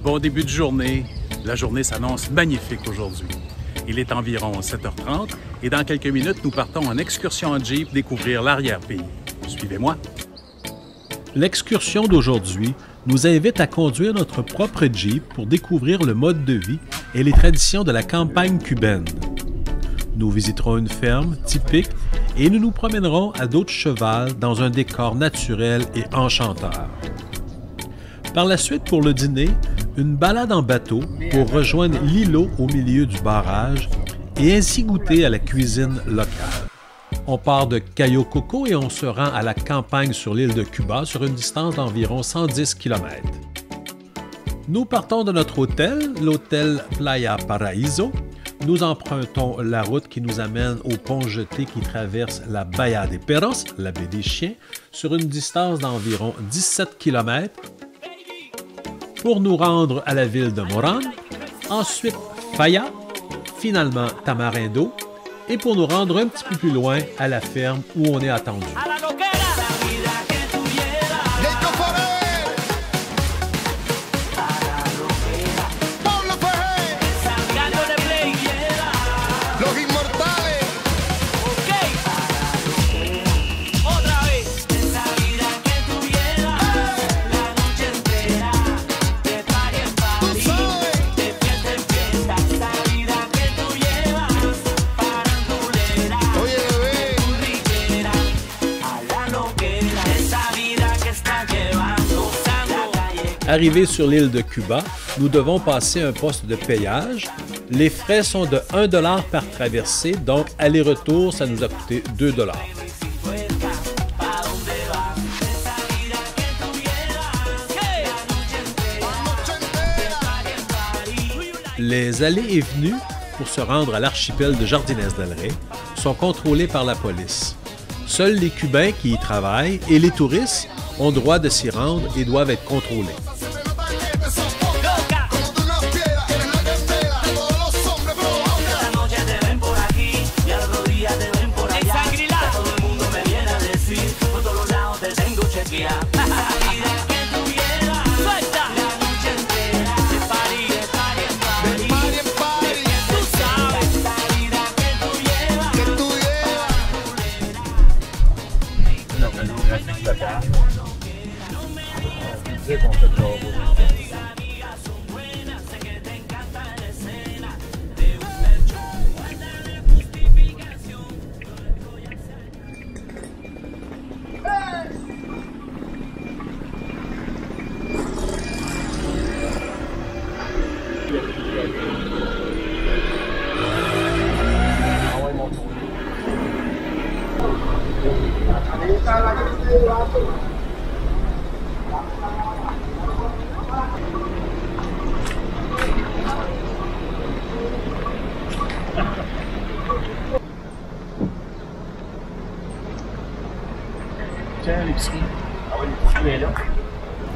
Bon début de journée. La journée s'annonce magnifique aujourd'hui. Il est environ 7h30 et dans quelques minutes, nous partons en excursion en Jeep découvrir l'arrière-pays. Suivez-moi. L'excursion d'aujourd'hui nous invite à conduire notre propre Jeep pour découvrir le mode de vie et les traditions de la campagne cubaine. Nous visiterons une ferme typique et nous nous promènerons à dos de cheval dans un décor naturel et enchanteur. Par la suite, pour le dîner, une balade en bateau pour rejoindre l'îlot au milieu du barrage et ainsi goûter à la cuisine locale. On part de Cayo Coco et on se rend à la campagne sur l'île de Cuba sur une distance d'environ 110 km. Nous partons de notre hôtel, l'hôtel Playa Paraíso. Nous empruntons la route qui nous amène au pont jeté qui traverse la Bahia de Perros, la baie des Chiens, sur une distance d'environ 17 km pour nous rendre à la ville de Morán, ensuite Faya, finalement Tamarindo, et pour nous rendre un petit peu plus loin à la ferme où on est attendu. Arrivés sur l'île de Cuba, nous devons passer un poste de payage. Les frais sont de 1 $ par traversée, donc aller-retour, ça nous a coûté 2 $. Les allées et venues pour se rendre à l'archipel de Jardines del Rey sont contrôlées par la police. Seuls les Cubains qui y travaillent et les touristes ont droit de s'y rendre et doivent être contrôlés.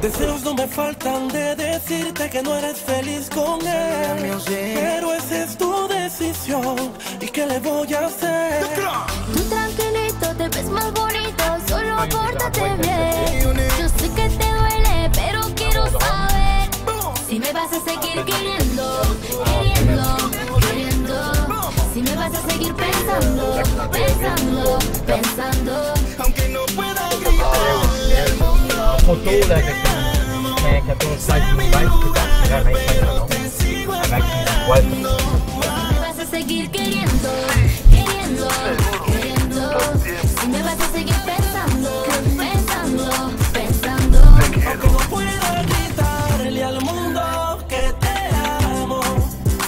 Deseos no me faltan de decirte que no eres feliz con él, pero esa es tu decisión y qué le voy a hacer. Tú tranquilito, te ves más bonito, solo pórtate bien. Yo sé que te duele, pero quiero saber si me vas a seguir queriendo, queriendo, queriendo. Si me vas a seguir seguir pensando, pensando, pensando. Aunque no pueda gritarle al mundo Photo là avec un 14 slides de bike, c'est la même chose, avec une boîte. Me vas a seguir queriendo, queriendo, queriendo. Si me vas a seguir pensando, pensando, pensando. aunque no pueda gritarle al mundo que te amo.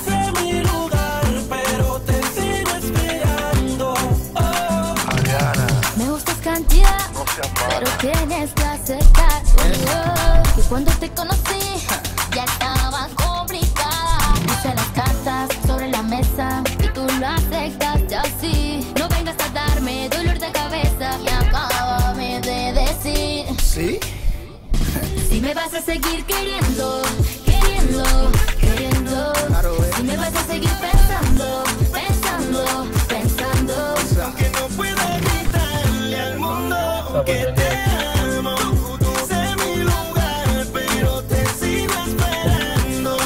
Sé mi lugar, pero te sigo esperando. Oh. Me gustas cantidad, pero tienes que aceptar que cuando te conocí ya estaba complicada. Puse las cartas sobre la mesa y tú lo aceptaste así. No vengas a darme dolor de cabeza y acábame de decir. ¿Sí? Si me vas a seguir queriendo, queriendo, queriendo. Si me vas a seguir pensando, pensando, pensando. Aunque no pueda gritarle al mundo que te amo. Sé mi lugar, pero te sigo esperando.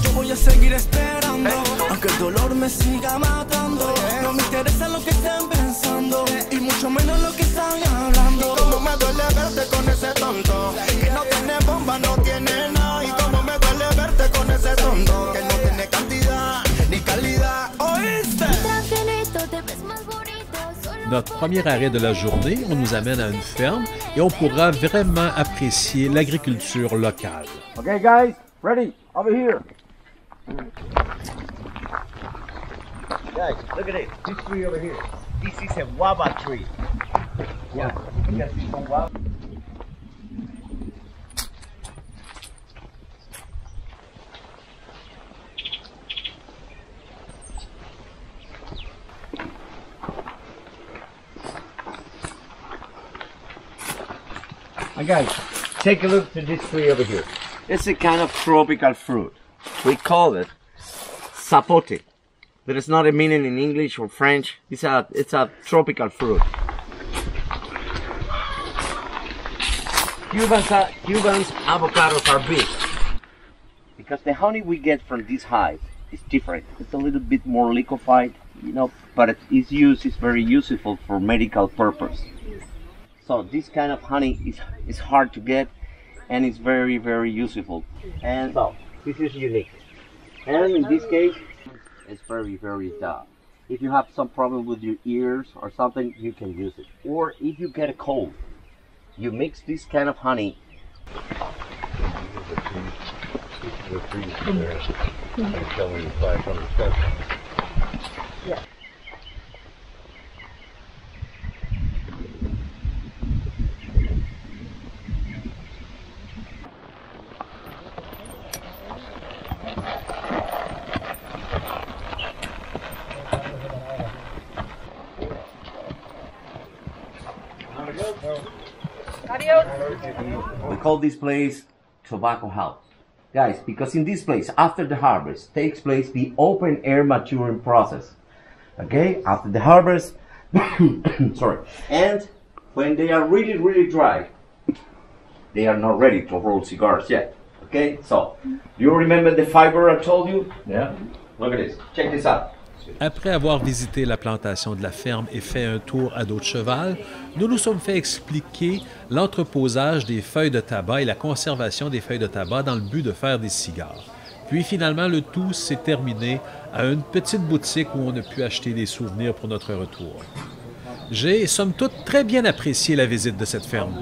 Yo voy a seguir esperando, aunque el dolor me siga matando. No me interesa lo que están pensando, y mucho menos lo que están hablando. Como me duele verte con ese tonto, que no tiene bomba, no tiene nada. Y como me duele verte con ese tonto, que no tiene cantidad ni calidad. ¿Oíste? Tranquilito, te ves más bonito. Solo Notre premier arrêt de la journée, on nous amène à une ferme et on pourra vraiment apprécier l'agriculture locale. Okay guys, ready, over here. Guys, look at it. This tree over here. This is a guava tree. Yeah, you can see some guava. Guys, take a look at this tree over here. It's a kind of tropical fruit. We call it sapote. There is not a meaning in English or French. It's a tropical fruit. Cubans avocados are big because the honey we get from this hive is different. It's a little bit more liquefied, you know, but it's very useful for medical purpose. So this kind of honey is hard to get, and it's very, very useful. And so this is unique. And in this case, it's very, very tough. If you have some problem with your ears or something, you can use it. Or if you get a cold, you mix this kind of honey. Yeah. We call this place Tobacco House. Guys, because in this place, after the harvest, takes place the open air maturing process. Okay, after the harvest, sorry, and when they are really, really dry, they are not ready to roll cigars yet. Okay, so, do you remember the fiber I told you? Yeah. Look at this, check this out. Après avoir visité la plantation de la ferme et fait un tour à dos de cheval, nous nous sommes fait expliquer l'entreposage des feuilles de tabac et la conservation des feuilles de tabac dans le but de faire des cigares. Puis finalement, le tout s'est terminé à une petite boutique où on a pu acheter des souvenirs pour notre retour. J'ai, somme toute, très bien apprécié la visite de cette ferme.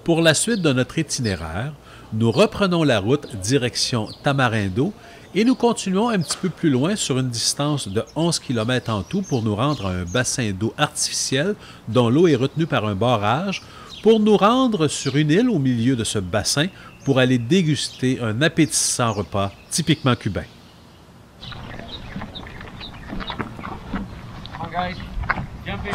Pour la suite de notre itinéraire, nous reprenons la route direction Tamarindo et nous continuons un petit peu plus loin sur une distance de 11 km en tout pour nous rendre à un bassin d'eau artificiel dont l'eau est retenue par un barrage pour nous rendre sur une île au milieu de ce bassin pour aller déguster un appétissant repas typiquement cubain. Come on, guys, jump in.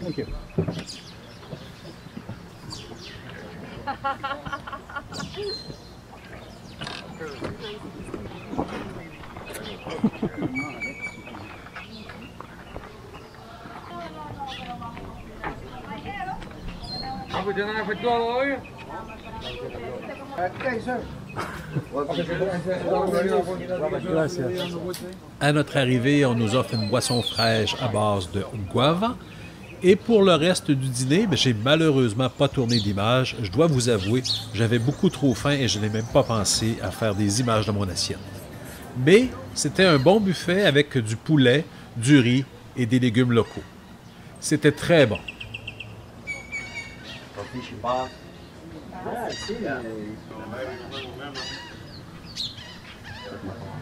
Thank you. À notre arrivée, on nous offre une boisson fraîche à base de guava. Et pour le reste du dîner, j'ai malheureusement pas tourné d'image. Je dois vous avouer, j'avais beaucoup trop faim et je n'ai même pas pensé à faire des images de mon assiette. Mais c'était un bon buffet avec du poulet, du riz et des légumes locaux. C'était très bon.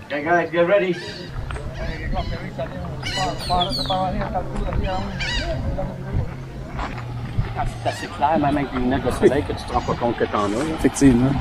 Okay guys, get ready. C'est assez clair, même avec des lunettes de soleil, que tu te rends pas compte que t'en as. Là. Effectivement.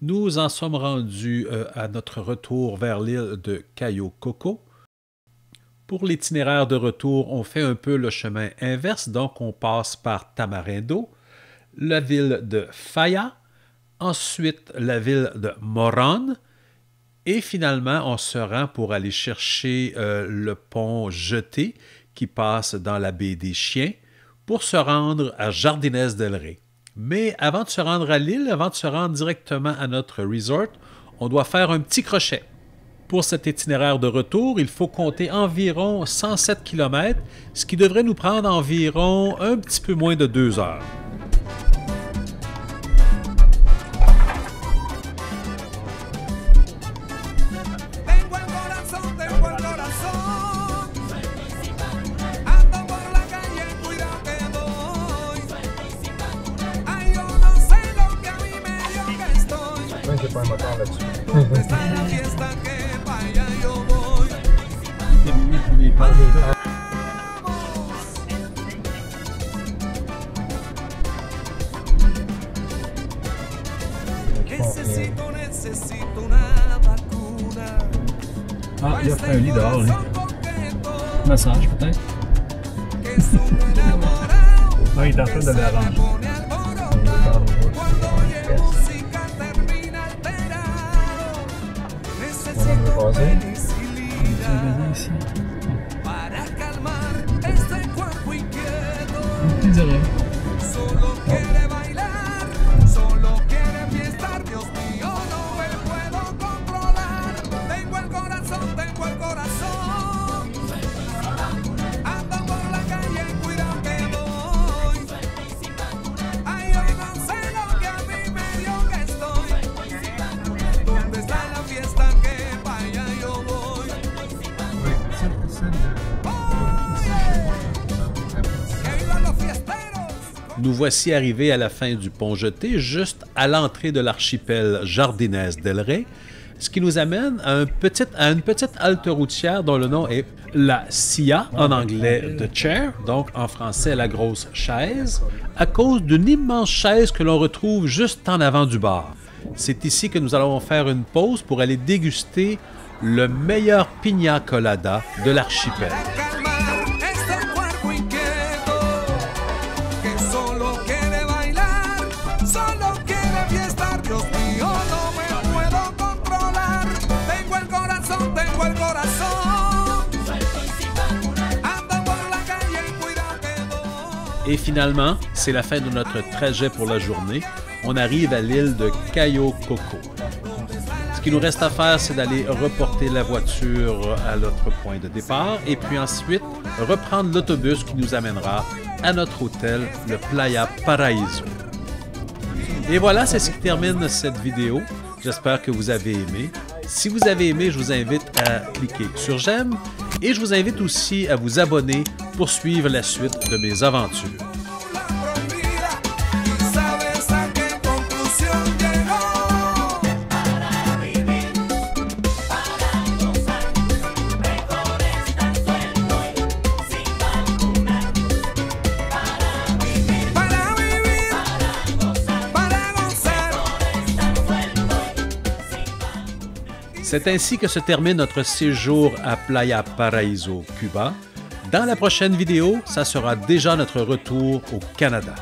Nous en sommes rendus à notre retour vers l'île de Cayo Coco. Pour l'itinéraire de retour, on fait un peu le chemin inverse, donc on passe par Tamarindo, la ville de Faya, ensuite la ville de Morón, et finalement on se rend pour aller chercher le pont Jeté qui passe dans la baie des Chiens pour se rendre à Jardines del Rey. Mais avant de se rendre à l'île, avant de se rendre directement à notre resort, on doit faire un petit crochet. Pour cet itinéraire de retour, il faut compter environ 107 km, ce qui devrait nous prendre environ un petit peu moins de 2 heures. Ah, il a fait un lit dehors, lui. Massage, peut-être. Non, il est en train de l'arranger. On va passer. Ici. Il dirait. Nous voici arrivés à la fin du pont Jeté, juste à l'entrée de l'archipel Jardines del Rey, ce qui nous amène à une petite halte routière dont le nom est la Silla, en anglais The Chair, donc en français la grosse chaise, à cause d'une immense chaise que l'on retrouve juste en avant du bar. C'est ici que nous allons faire une pause pour aller déguster le meilleur piña colada de l'archipel. Et finalement, c'est la fin de notre trajet pour la journée. On arrive à l'île de Cayo Coco. Ce qu'il nous reste à faire, c'est d'aller reporter la voiture à notre point de départ et puis ensuite reprendre l'autobus qui nous amènera à notre hôtel, le Playa Paraíso. Et voilà, c'est ce qui termine cette vidéo. J'espère que vous avez aimé. Si vous avez aimé, je vous invite à cliquer sur j'aime et je vous invite aussi à vous abonner pour suivre la suite de mes aventures. C'est ainsi que se termine notre séjour à Playa Paraíso, Cuba. Dans la prochaine vidéo, ça sera déjà notre retour au Canada.